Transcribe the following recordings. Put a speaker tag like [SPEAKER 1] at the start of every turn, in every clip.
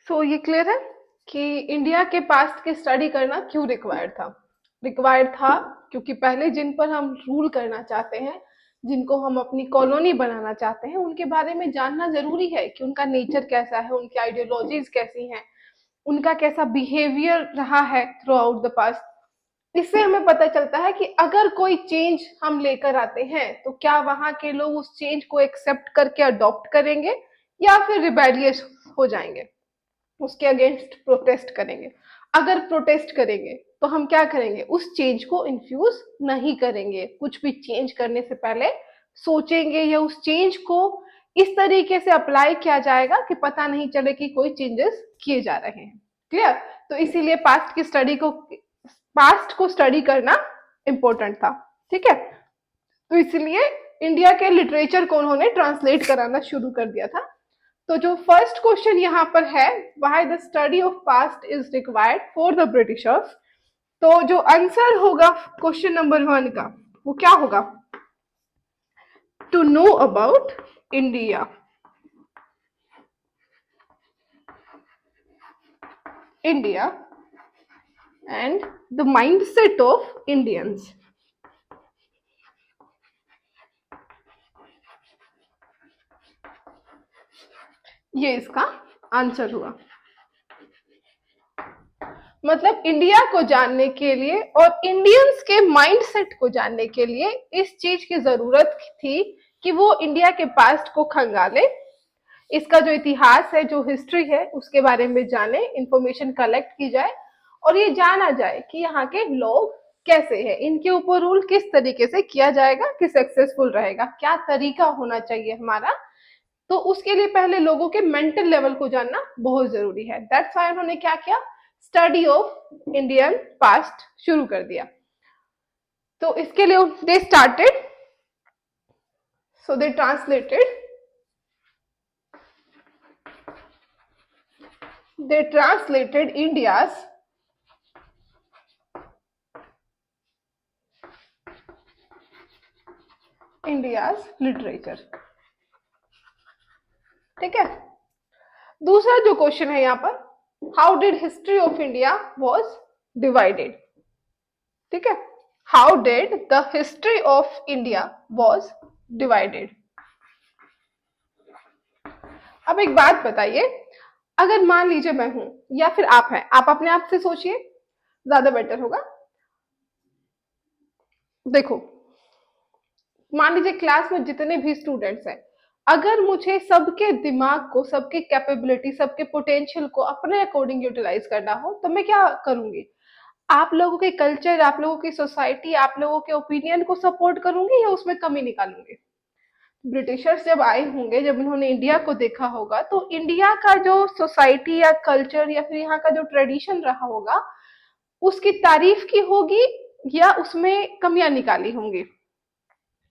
[SPEAKER 1] ये क्लियर है कि इंडिया के पास्ट की स्टडी करना क्यों रिक्वायर्ड था क्योंकि पहले जिन पर हम रूल करना चाहते हैं, जिनको हम अपनी कॉलोनी बनाना चाहते हैं, उनके बारे में जानना जरूरी है कि उनका नेचर कैसा है, उनकी आइडियोलॉजीज कैसी हैं, उनका कैसा बिहेवियर रहा है थ्रू आउट द पास्ट। इससे हमें पता चलता है कि अगर कोई चेंज हम लेकर आते हैं तो क्या वहां के लोग उस चेंज को एक्सेप्ट करके अडॉप्ट करेंगे या फिर रिबेलियस हो जाएंगे, उसके अगेंस्ट प्रोटेस्ट करेंगे। अगर प्रोटेस्ट करेंगे तो हम क्या करेंगे, उस चेंज को इन्फ्यूज नहीं करेंगे, कुछ भी चेंज करने से पहले सोचेंगे या उस चेंज को इस तरीके से अप्लाई किया जाएगा कि पता नहीं चले कि कोई चेंजेस किए जा रहे हैं। क्लियर? तो इसीलिए पास्ट को स्टडी करना इंपॉर्टेंट था। ठीक है, तो इसलिए इंडिया के लिटरेचर को उन्होंने ट्रांसलेट कराना शुरू कर दिया था। तो जो फर्स्ट क्वेश्चन यहाँ पर है, why the study of past is required for the Britishers, तो जो आंसर होगा क्वेश्चन नंबर 1 का वो क्या होगा, to know about India, India and the mindset of Indians. ये इसका आंसर हुआ। मतलब इंडिया को जानने के लिए और इंडियंस के माइंडसेट को जानने के लिए इस चीज की जरूरत थी कि वो इंडिया के पास्ट को खंगाले, इसका जो इतिहास है, जो हिस्ट्री है, उसके बारे में जाने, इंफॉर्मेशन कलेक्ट की जाए और ये जाना जाए कि यहाँ के लोग कैसे हैं, इनके ऊपर रूल किस तरीके से किया जाएगा कि सक्सेसफुल रहेगा, क्या तरीका होना चाहिए हमारा। तो उसके लिए पहले लोगों के मेंटल लेवल को जानना बहुत जरूरी है। दैट्स व्हाई उन्होंने क्या किया, स्टडी ऑफ इंडियन पास्ट शुरू कर दिया। तो इसके लिए they started, so they translated India's literature. ठीक है, दूसरा जो क्वेश्चन है यहाँ पर, how did history of India was divided. ठीक है, how did the history of India was divided. अब एक बात बताइए, अगर मान लीजिए मैं हूं या फिर आप हैं, आप अपने आप से सोचिए, ज्यादा बेटर होगा। देखो, मान लीजिए क्लास में जितने भी स्टूडेंट्स हैं, अगर मुझे सबके दिमाग को, सबके कैपेबिलिटी, सबके पोटेंशियल को अपने अकॉर्डिंग यूटिलाइज करना हो तो मैं क्या करूंगी, आप लोगों के कल्चर, आप लोगों की सोसाइटी, आप लोगों के ओपिनियन को सपोर्ट करूंगी या उसमें कमी निकालूंगी। ब्रिटिशर्स जब आए होंगे, जब उन्होंने इंडिया को देखा होगा, तो इंडिया का जो सोसाइटी या कल्चर या फिर यहाँ का जो ट्रेडिशन रहा होगा, उसकी तारीफ की होगी या उसमें कमियां निकाली होंगी।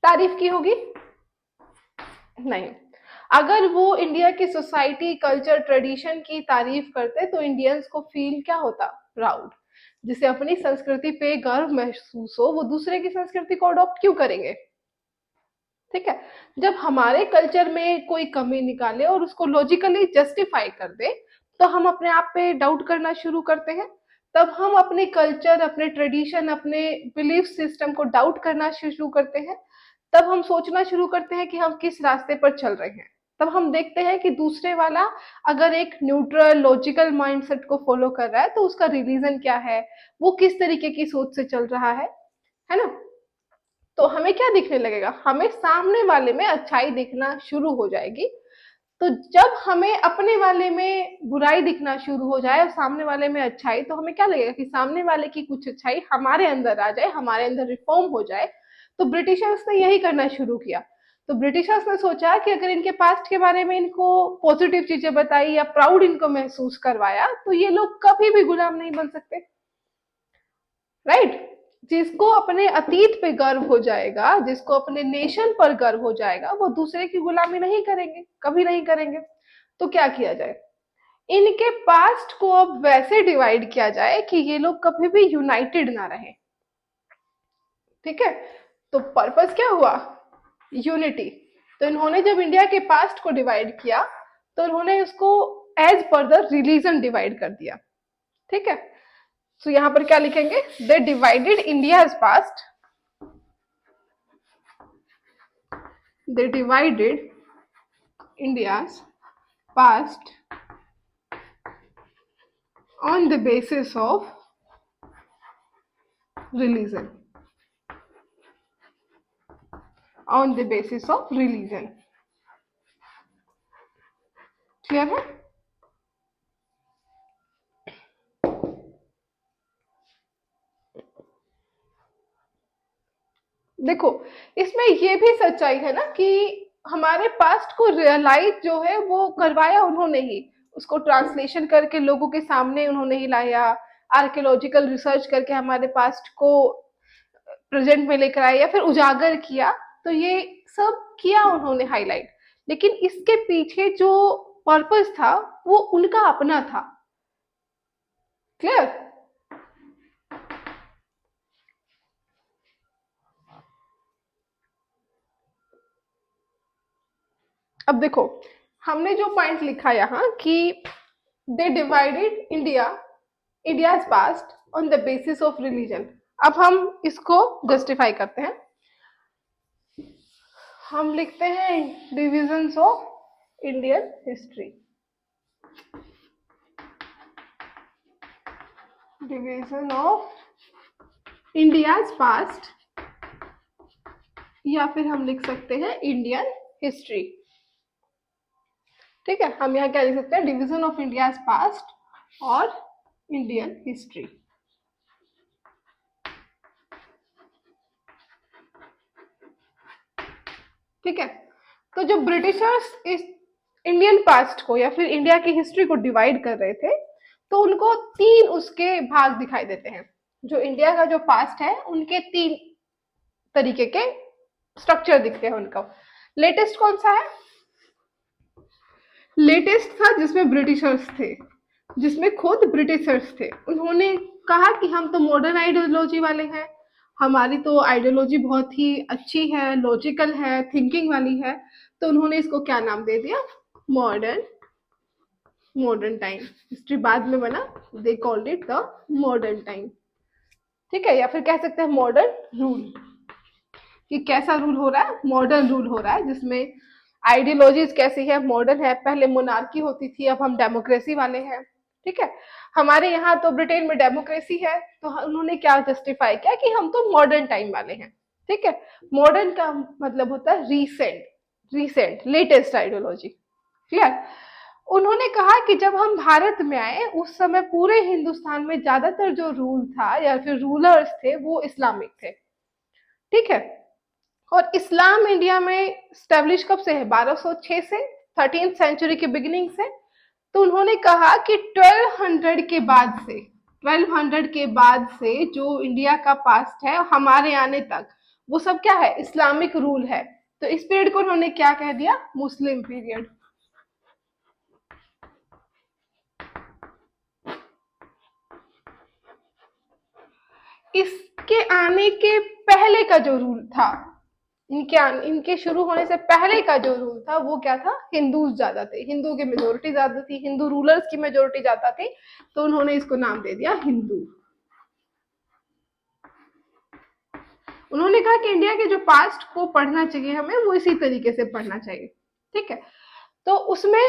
[SPEAKER 1] तारीफ की होगी? नहीं। अगर वो इंडिया की सोसाइटी, कल्चर, ट्रेडिशन की तारीफ करते तो इंडियंस को फील क्या होता, प्राउड। जिसे अपनी संस्कृति पे गर्व महसूस हो, वो दूसरे की संस्कृति को अडॉप्ट क्यों करेंगे। ठीक है, जब हमारे कल्चर में कोई कमी निकाले और उसको लॉजिकली जस्टिफाई कर दे तो हम अपने आप पे डाउट करना शुरू करते हैं। तब हम अपने कल्चर, अपने ट्रेडिशन, अपने बिलीफ सिस्टम को डाउट करना शुरू करते हैं। तब हम सोचना शुरू करते हैं कि हम किस रास्ते पर चल रहे हैं। तब हम देखते हैं कि दूसरे वाला अगर एक न्यूट्रल लॉजिकल माइंडसेट को फॉलो कर रहा है तो उसका रीजन क्या है, वो किस तरीके की सोच से चल रहा है ना। तो हमें क्या दिखने लगेगा, हमें सामने वाले में अच्छाई दिखना शुरू हो जाएगी। तो जब हमें अपने वाले में बुराई दिखना शुरू हो जाए और सामने वाले में अच्छाई, तो हमें क्या लगेगा कि सामने वाले की कुछ अच्छाई हमारे अंदर आ जाए, हमारे अंदर रिफॉर्म हो जाए। तो ब्रिटिशर्स ने यही करना शुरू किया। तो ब्रिटिशर्स ने सोचा कि अगर इनके पास्ट के बारे में इनको पॉजिटिव चीजें बताई या प्राउड इनको महसूस करवाया तो ये लोग कभी भी गुलाम नहीं बन सकते। राइट? जिसको अपने अतीत पे गर्व हो जाएगा, जिसको अपने नेशन पर गर्व हो जाएगा, वो दूसरे की गुलामी नहीं करेंगे, कभी नहीं करेंगे। तो क्या किया जाए, इनके पास्ट को अब वैसे डिवाइड किया जाए कि ये लोग कभी भी यूनाइटेड ना रहे। ठीक है, तो पर्पस क्या हुआ, यूनिटी। तो इन्होंने जब इंडिया के पास्ट को डिवाइड किया तो इन्होंने उसको as per the religion divide कर दिया। ठीक है, तो यहां पर क्या लिखेंगे, they divided India's past, they divided India's past on the basis of religion, on the basis of religion। Clear है? देखो, इसमें ये भी सच्चाई है ना कि हमारे पास्ट को रियलाइज जो है वो करवाया उन्होंने ही, उसको ट्रांसलेशन करके लोगों के सामने उन्होंने ही लाया, आर्कियोलॉजिकल रिसर्च करके हमारे पास्ट को प्रेजेंट में लेकर आया या फिर उजागर किया, तो ये सब किया उन्होंने हाईलाइट, लेकिन इसके पीछे जो पर्पस था वो उनका अपना था। क्लियर? अब देखो, हमने जो पॉइंट लिखा यहाँ कि they divided India's past on the basis of religion, अब हम इसको जस्टिफाई करते हैं। हम लिखते हैं divisions of Indian history, division of India's past, या फिर हम लिख सकते हैं इंडियन हिस्ट्री। ठीक है, हम यहाँ क्या लिख सकते हैं, डिवीजन ऑफ इंडियाज पास्ट और इंडियन हिस्ट्री। ठीक है, तो जो ब्रिटिशर्स इस इंडियन पास्ट को या फिर इंडिया की हिस्ट्री को डिवाइड कर रहे थे, तो उनको तीन उसके भाग दिखाई देते हैं। जो इंडिया का जो पास्ट है उनके तीन तरीके के स्ट्रक्चर दिखते हैं उनको। लेटेस्ट कौन सा है? लेटेस्ट था जिसमें ब्रिटिशर्स थे, जिसमें खुद ब्रिटिशर्स थे, उन्होंने कहा कि हम तो मॉडर्न आइडियोलॉजी वाले हैं, हमारी तो आइडियोलॉजी बहुत ही अच्छी है, लॉजिकल है, थिंकिंग वाली है, तो उन्होंने इसको क्या नाम दे दिया, मॉडर्न मॉडर्न टाइम। हिस्ट्री बाद में बना, they called it the modern time. ठीक है, या फिर कह सकते हैं मॉडर्न रूल, कि कैसा रूल हो रहा है, मॉडर्न रूल हो रहा है, जिसमें आइडियोलॉजीज कैसी है, मॉडर्न है, पहले मोनार्की होती थी, अब हम डेमोक्रेसी वाले हैं। ठीक है, हमारे यहाँ तो ब्रिटेन में डेमोक्रेसी है, तो उन्होंने क्या जस्टिफाई किया कि हम तो मॉडर्न टाइम वाले हैं। ठीक है, मॉडर्न का मतलब होता है रीसेंट, लेटेस्ट आइडियोलॉजी। क्लियर? उन्होंने कहा कि जब हम भारत में आए उस समय पूरे हिंदुस्तान में ज्यादातर जो रूल था या फिर रूलर्स थे वो इस्लामिक थे। ठीक है, और इस्लाम इंडिया में स्टैब्लिश कब से है, 1206 से, 13th सेंचुरी के बिगिनिंग से। तो उन्होंने कहा कि 1200 के बाद से, 1200 के बाद से जो इंडिया का पास्ट है हमारे आने तक, वो सब क्या है, इस्लामिक रूल है। तो इस पीरियड को उन्होंने क्या कह दिया, मुस्लिम पीरियड। इसके आने के पहले का जो रूल था, इनके शुरू होने से पहले का जो रूल था वो क्या था, हिंदूज ज्यादा थे, हिंदू की मेजोरिटी ज्यादा थी, हिंदू रूलर्स की मेजोरिटी ज्यादा थी, तो उन्होंने इसको नाम दे दिया हिंदू। उन्होंने कहा कि इंडिया के जो पास्ट को पढ़ना चाहिए हमें, वो इसी तरीके से पढ़ना चाहिए। ठीक है, तो उसमें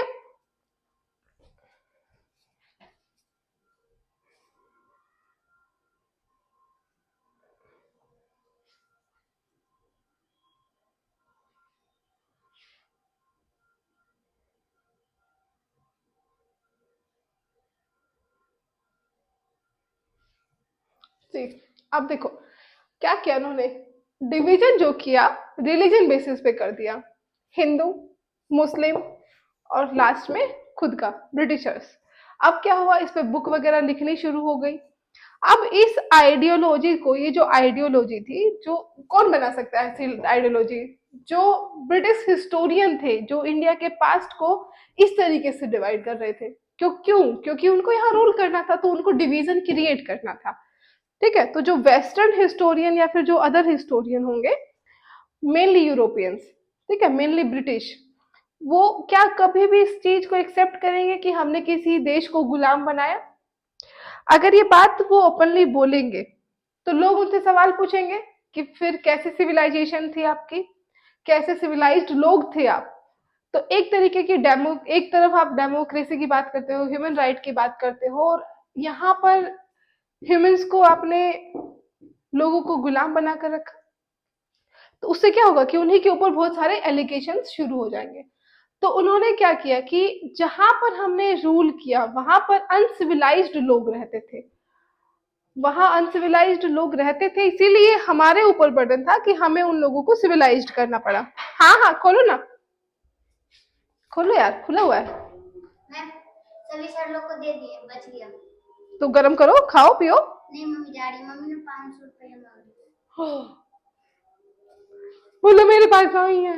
[SPEAKER 1] अब देखो क्या किया उन्होंने, डिवीजन जो किया रिलीजन बेसिस पे कर दिया, हिंदू, मुस्लिम, और लास्ट में खुद का ब्रिटिशर्स। अब क्या हुआ, इस पे बुक वगैरह लिखनी शुरू हो गई। अब इस आइडियोलॉजी को, ये जो आइडियोलॉजी थी, जो कौन बना सकता है ऐसी आइडियोलॉजी, जो ब्रिटिश हिस्टोरियन थे, जो इंडिया के पास्ट को इस तरीके से डिवाइड कर रहे थे। क्योंकि उनको यहाँ रूल करना था, तो उनको डिवीजन क्रिएट करना था। ठीक है, तो जो वेस्टर्न हिस्टोरियन या फिर जो अदर हिस्टोरियन होंगे, मेनली यूरोपियंस, ठीक है, मेनली ब्रिटिश, वो क्या कभी भी इस चीज को एक्सेप्ट करेंगे कि हमने किसी देश को गुलाम बनाया? अगर ये बात वो ओपनली बोलेंगे तो लोग उनसे सवाल पूछेंगे कि फिर कैसी सिविलाइजेशन थी आपकी, कैसे सिविलाइज्ड लोग थे आप? तो एक तरीके की डेमो, एक तरफ आप डेमोक्रेसी की बात करते हो, ह्यूमन राइट की बात करते हो, और यहाँ पर ह्यूमंस को आपने, लोगों को गुलाम बनाकर रखा। तो उससे क्या होगा कि उन्हीं के ऊपर बहुत सारे एलिगेशन शुरू हो जाएंगे। तो उन्होंने क्या किया कि जहां पर हमने रूल किया वहां पर अनसिविलाइज्ड लोग रहते थे, वहां अनसिविलाइज्ड लोग रहते थे, इसीलिए हमारे ऊपर बर्डन था कि हमें उन लोगों को सिविलाइज्ड करना पड़ा। हाँ हाँ, खोलो ना, खोलो यार, खुला हुआ है।
[SPEAKER 2] मैं सभी सर लोग को दे दिए, बच गया।
[SPEAKER 1] तो गरम करो, खाओ पियो।
[SPEAKER 2] नहीं मम्मी जा रही, मम्मी ने 500 रुपये मांगे।
[SPEAKER 1] बोलो मेरे पास नहीं है।